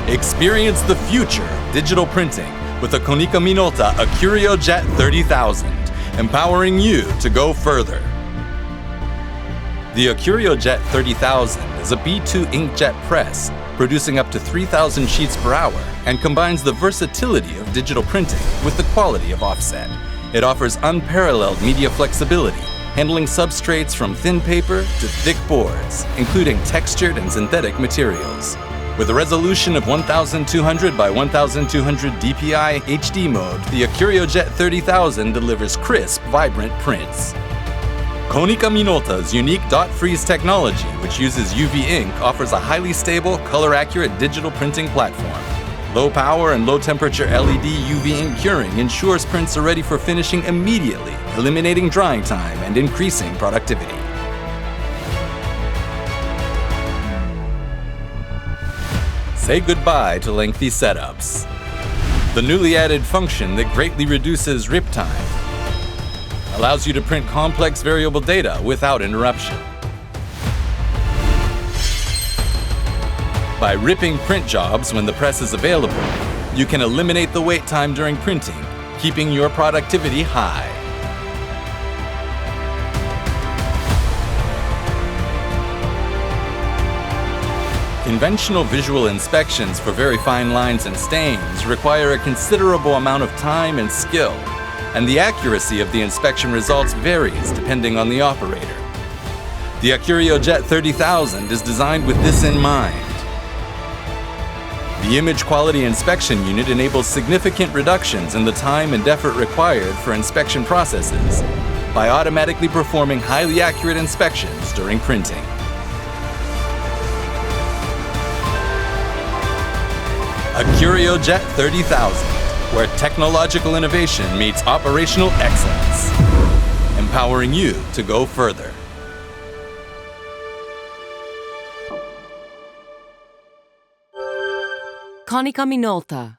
Experience the future of digital printing with the Konica Minolta Acurio Jet 30,000, empowering you to go further. The Acurio Jet 30,000 is a B2 inkjet press, producing up to 3,000 sheets per hour, and combines the versatility of digital printing with the quality of offset. It offers unparalleled media flexibility, handling substrates from thin paper to thick boards, including textured and synthetic materials. With a resolution of 1200 by 1200 dpi HD mode, the Acurio Jet 30,000 delivers crisp, vibrant prints. Konica Minolta's unique dot freeze technology, which uses UV ink, offers a highly stable, color-accurate digital printing platform. Low power and low temperature LED UV ink curing ensures prints are ready for finishing immediately, eliminating drying time and increasing productivity. Say goodbye to lengthy setups. The newly added function that greatly reduces rip time allows you to print complex variable data without interruption. By ripping print jobs when the press is available, you can eliminate the wait time during printing, keeping your productivity high. Conventional visual inspections for very fine lines and stains require a considerable amount of time and skill, and the accuracy of the inspection results varies depending on the operator. The Acurio Jet 30,000 is designed with this in mind. The Image Quality Inspection Unit enables significant reductions in the time and effort required for inspection processes by automatically performing highly accurate inspections during printing. Acurio Jet 30,000, where technological innovation meets operational excellence, empowering you to go further. Konica Minolta.